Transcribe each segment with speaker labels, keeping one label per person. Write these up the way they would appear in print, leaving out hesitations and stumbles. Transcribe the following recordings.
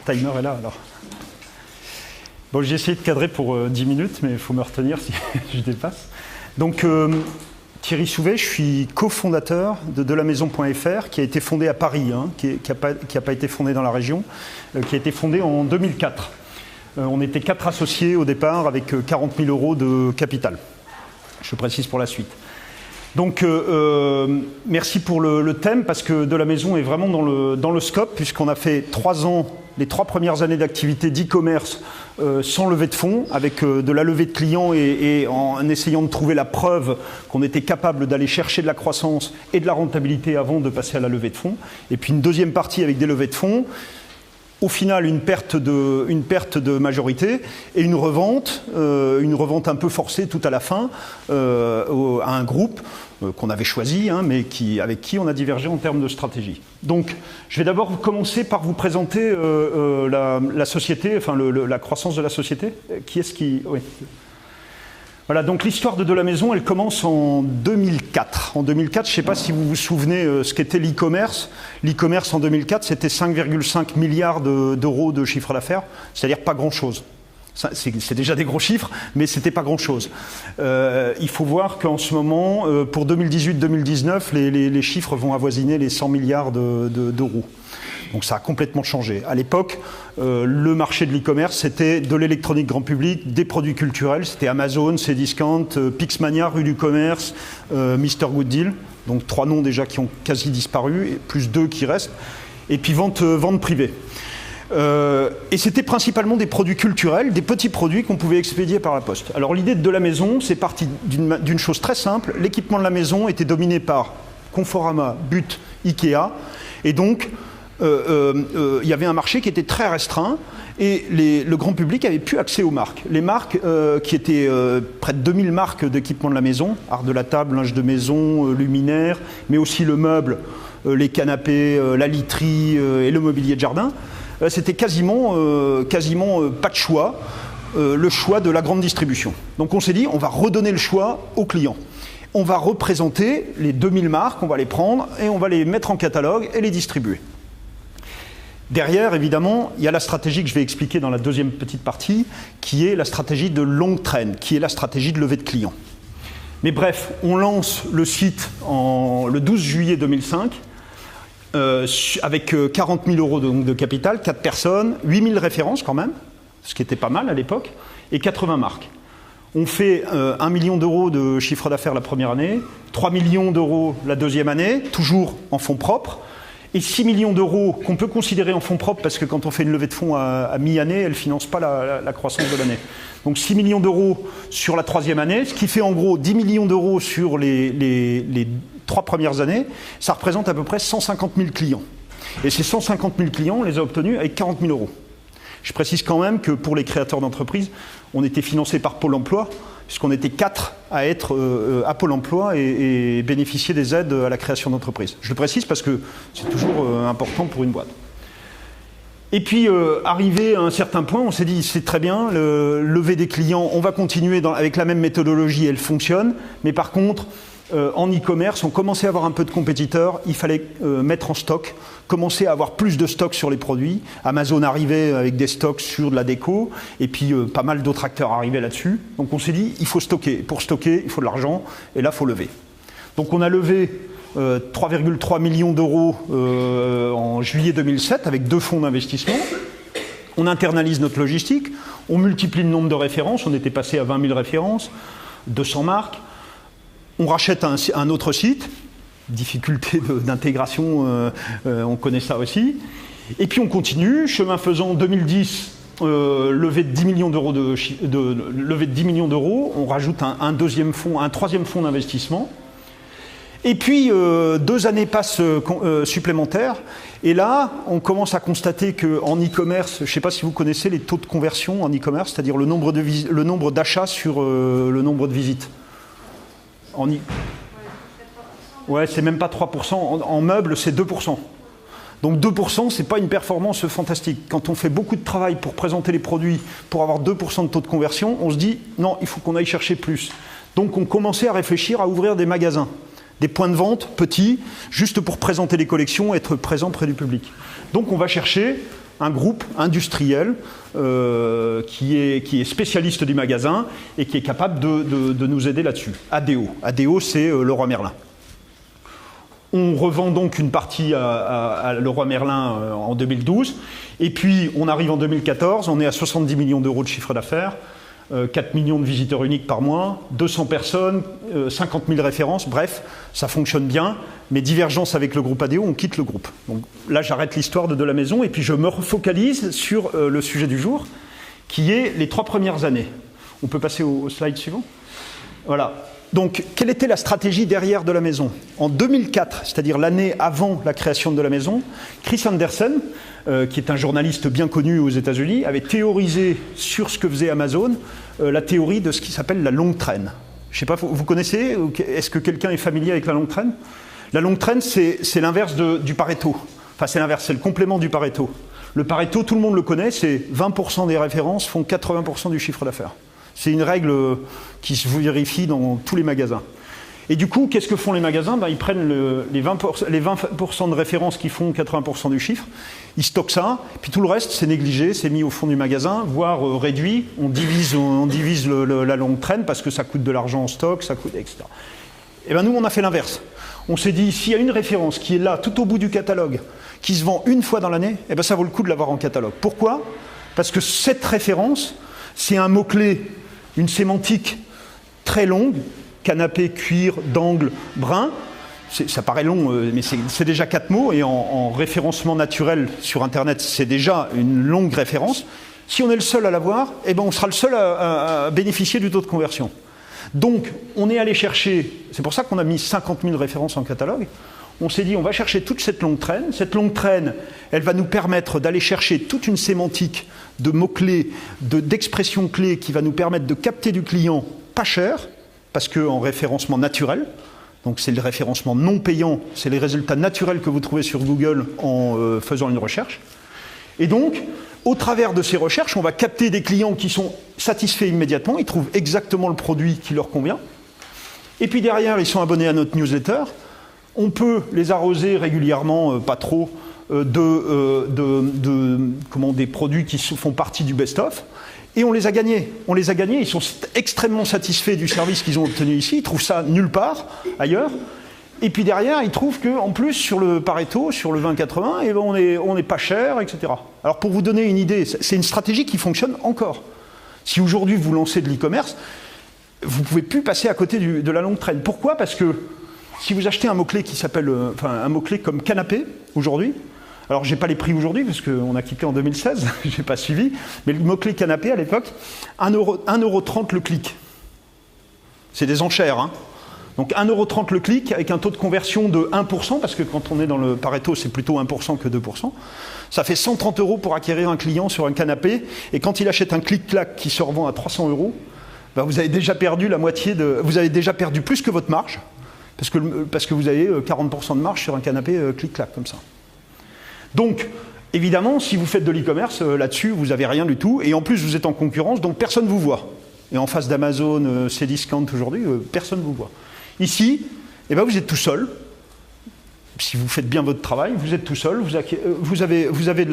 Speaker 1: timer est là, alors. Bon, j'ai essayé de cadrer pour 10 minutes, mais il faut me retenir si je dépasse. Donc, Thierry Souvet, je suis cofondateur de delamaison.fr, qui a été fondé à Paris, hein, qui n'a pas été fondé dans la région, qui a été fondé en 2004. On était 4 associés au départ, avec 40 000 € de capital. Je précise pour la suite. Donc, merci pour le thème, parce que De la Maison est vraiment dans le scope, puisqu'on a fait 3 ans, les 3 premières années d'activité d'e-commerce sans levée de fonds, avec de la levée de clients et en essayant de trouver la preuve qu'on était capable d'aller chercher de la croissance et de la rentabilité avant de passer à la levée de fonds. Et puis une deuxième partie avec des levées de fonds. Au final, une perte de majorité et une revente un peu forcée tout à la fin à un groupe qu'on avait choisi, hein, mais avec qui on a divergé en termes de stratégie. Donc, je vais d'abord commencer par vous présenter la société, enfin la croissance de la société. Qui est-ce qui... Oui. Voilà, donc l'histoire de la Maison, elle commence en 2004. En 2004, je ne sais pas si vous vous souvenez ce qu'était l'e-commerce. L'e-commerce en 2004, c'était 5,5 milliards d'euros de chiffre d'affaires, c'est-à-dire pas grand-chose. C'est déjà des gros chiffres, mais c'était pas grand-chose. Il faut voir qu'en ce moment, pour 2018-2019, les chiffres vont avoisiner les 100 milliards d'euros. Donc ça a complètement changé. À l'époque, le marché de l'e-commerce, c'était de l'électronique grand public, des produits culturels, c'était Amazon, Cdiscount, Pixmania, Rue du Commerce, Mr Good Deal, donc 3 noms déjà qui ont quasi disparu, et plus 2 qui restent, et puis vente privée. Et c'était principalement des produits culturels, des petits produits qu'on pouvait expédier par la poste. Alors l'idée de la maison, c'est parti d'une chose très simple. L'équipement de la maison était dominé par Conforama, But, Ikea, et donc il y avait un marché qui était très restreint et le grand public avait plus accès aux marques. Les marques qui étaient près de 2000 marques d'équipement de la maison, art de la table, linge de maison, luminaires, mais aussi le meuble, les canapés, la literie et le mobilier de jardin. C'était quasiment pas de choix, le choix de la grande distribution. Donc on s'est dit, on va redonner le choix aux clients. On va représenter les 2000 marques, on va les prendre et on va les mettre en catalogue et les distribuer. Derrière, évidemment, il y a la stratégie que je vais expliquer dans la deuxième petite partie, qui est la stratégie de longue traîne, qui est la stratégie de levée de clients. Mais bref, on lance le site le 12 juillet 2005, avec 40 000 € de capital, 4 personnes, 8 000 références quand même, ce qui était pas mal à l'époque, et 80 marques. On fait 1 million d'euros de chiffre d'affaires la première année, 3 millions d'euros la deuxième année, toujours en fonds propres, et 6 millions d'euros qu'on peut considérer en fonds propres parce que quand on fait une levée de fonds à mi-année, elle ne finance pas la croissance de l'année. Donc 6 millions d'euros sur la troisième année, ce qui fait en gros 10 millions d'euros sur les 3 premières années, ça représente à peu près 150 000 clients. Et ces 150 000 clients, on les a obtenus avec 40 000 €. Je précise quand même que pour les créateurs d'entreprises, on était financé par Pôle emploi, puisqu'on était 4 à être à Pôle emploi et bénéficier des aides à la création d'entreprises. Je le précise parce que c'est toujours important pour une boîte. Et puis, arrivé à un certain point, on s'est dit, c'est très bien, lever des clients, on va continuer avec la même méthodologie, elle fonctionne, mais par contre, en e-commerce, on commençait à avoir un peu de compétiteurs, il fallait mettre en stock, commencer à avoir plus de stocks sur les produits. Amazon arrivait avec des stocks sur de la déco, et puis pas mal d'autres acteurs arrivaient là-dessus. Donc on s'est dit, il faut stocker. Pour stocker, il faut de l'argent, et là, il faut lever. Donc on a levé 3,3 millions d'euros en juillet 2007 avec 2 fonds d'investissement. On internalise notre logistique, on multiplie le nombre de références, on était passé à 20 000 références, 200 marques. On rachète un autre site, difficulté d'intégration, on connaît ça aussi. Et puis on continue, chemin faisant, 2010, levée de 10 millions d'euros levée de 10 millions d'euros, on rajoute un troisième fonds d'investissement. Et puis 2 années passent supplémentaires, et là on commence à constater qu'en e-commerce, je ne sais pas si vous connaissez les taux de conversion en e-commerce, c'est-à-dire le nombre d'achats sur le nombre de visites. Ouais, c'est même pas 3%. En meubles, c'est 2%. Donc 2%, c'est pas une performance fantastique. Quand on fait beaucoup de travail pour présenter les produits, pour avoir 2% de taux de conversion, on se dit, non, il faut qu'on aille chercher plus. Donc on commençait à réfléchir à ouvrir des magasins, des points de vente petits, juste pour présenter les collections, être présent près du public. Donc on va chercher un groupe industriel qui est spécialiste du magasin et qui est capable de nous aider là-dessus. ADO. ADO, c'est Leroy Merlin. On revend donc une partie à Leroy Merlin en 2012. Et puis, on arrive en 2014, on est à 70 millions d'euros de chiffre d'affaires, 4 millions de visiteurs uniques par mois, 200 personnes, 50 000 références. Bref, ça fonctionne bien. Mais divergence avec le groupe ADO, on quitte le groupe. Donc là, j'arrête l'histoire de la maison et puis je me refocalise sur le sujet du jour, qui est les 3 premières années. On peut passer au slide suivant. Voilà. Donc, quelle était la stratégie derrière de la maison? En 2004, c'est-à-dire l'année avant la création de la maison, Chris Anderson, qui est un journaliste bien connu aux États-Unis, avait théorisé sur ce que faisait Amazon la théorie de ce qui s'appelle la longue traîne. Je ne sais pas, vous connaissez? Est-ce que quelqu'un est familier avec la longue traîne? La longue traîne, c'est l'inverse du Pareto. Enfin, c'est l'inverse, c'est le complément du Pareto. Le Pareto, tout le monde le connaît, c'est 20% des références font 80% du chiffre d'affaires. C'est une règle qui se vérifie dans tous les magasins. Et du coup, qu'est-ce que font les magasins? Ils prennent les 20% de références qui font 80% du chiffre, ils stockent ça, puis tout le reste, c'est négligé, c'est mis au fond du magasin, voire réduit. On divise la longue traîne parce que ça coûte de l'argent en stock, ça coûte, etc. Et bien nous, on a fait l'inverse. On s'est dit, s'il y a une référence qui est là, tout au bout du catalogue, qui se vend une fois dans l'année, eh ben ça vaut le coup de l'avoir en catalogue. Pourquoi? Parce que cette référence, c'est un mot-clé, une sémantique très longue, canapé, cuir, d'angle, brun. Ça paraît long, mais c'est déjà 4 mots, et en référencement naturel sur Internet, c'est déjà une longue référence. Si on est le seul à l'avoir, eh ben on sera le seul à bénéficier du taux de conversion. Donc, on est allé chercher, c'est pour ça qu'on a mis 50 000 références en catalogue, on s'est dit, on va chercher toute cette longue traîne. Cette longue traîne, elle va nous permettre d'aller chercher toute une sémantique de mots-clés, d'expressions clés qui va nous permettre de capter du client pas cher, parce qu'en référencement naturel, donc c'est le référencement non payant, c'est les résultats naturels que vous trouvez sur Google en faisant une recherche. Et donc, au travers de ces recherches, on va capter des clients qui sont satisfaits immédiatement, ils trouvent exactement le produit qui leur convient. Et puis derrière, ils sont abonnés à notre newsletter. On peut les arroser régulièrement, pas trop, des produits qui font partie du best-of. Et on les a gagnés. On les a gagnés, ils sont extrêmement satisfaits du service qu'ils ont obtenu ici, ils trouvent ça nulle part ailleurs. Et puis derrière, ils trouvent qu'en plus, sur le Pareto, sur le 20-80, eh ben on est pas cher, etc. Alors pour vous donner une idée, c'est une stratégie qui fonctionne encore. Si aujourd'hui vous lancez de l'e-commerce, vous ne pouvez plus passer à côté de la longue traîne. Pourquoi? Parce que si vous achetez un mot-clé qui s'appelle, un mot-clé comme canapé aujourd'hui, alors j'ai pas les prix aujourd'hui parce qu'on a quitté en 2016, j'ai pas suivi, mais le mot-clé canapé à l'époque, 1,30 € le clic. C'est des enchères, hein. Donc 1,30 € le clic avec un taux de conversion de 1%, parce que quand on est dans le Pareto, c'est plutôt 1% que 2%. Ça fait 130 € pour acquérir un client sur un canapé, et quand il achète un clic-clac qui se revend à 300 €, ben vous avez déjà perdu la moitié vous avez déjà perdu plus que votre marge, parce que vous avez 40% de marge sur un canapé clic-clac comme ça. Donc, évidemment, si vous faites de l'e-commerce, là-dessus, vous n'avez rien du tout, et en plus, vous êtes en concurrence, donc personne ne vous voit. Et en face d'Amazon, Cdiscount aujourd'hui, personne ne vous voit. Ici, eh ben, vous êtes tout seul. Si vous faites bien votre travail, vous êtes tout seul, vous avez de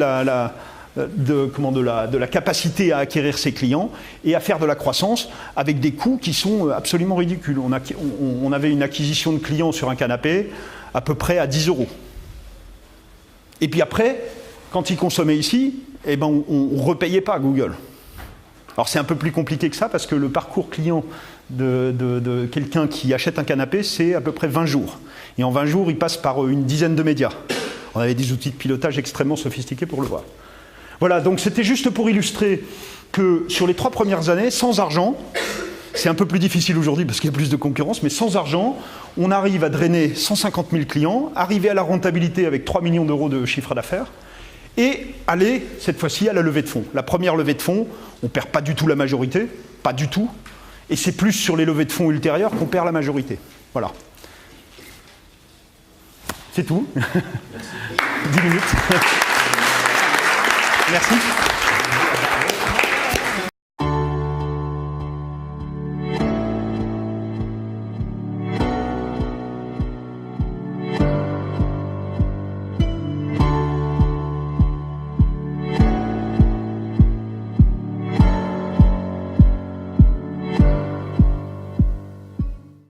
Speaker 1: la capacité à acquérir ses clients et à faire de la croissance avec des coûts qui sont absolument ridicules. On avait une acquisition de clients sur un canapé à peu près à 10 €. Et puis après, quand ils consommaient ici, eh ben on ne repayait pas à Google. Alors c'est un peu plus compliqué que ça parce que le parcours client de quelqu'un qui achète un canapé, c'est à peu près 20 jours. Et en 20 jours, il passe par une dizaine de médias. On avait des outils de pilotage extrêmement sophistiqués pour le voir. Voilà, donc c'était juste pour illustrer que sur les 3 premières années, sans argent, c'est un peu plus difficile aujourd'hui parce qu'il y a plus de concurrence, mais sans argent, on arrive à drainer 150 000 clients, arriver à la rentabilité avec 3 millions d'euros de chiffre d'affaires, et aller, cette fois-ci, à la levée de fonds. La première levée de fonds, on ne perd pas du tout la majorité, pas du tout, et c'est plus sur les levées de fonds ultérieures qu'on perd la majorité. Voilà. C'est tout. 10 minutes. Merci.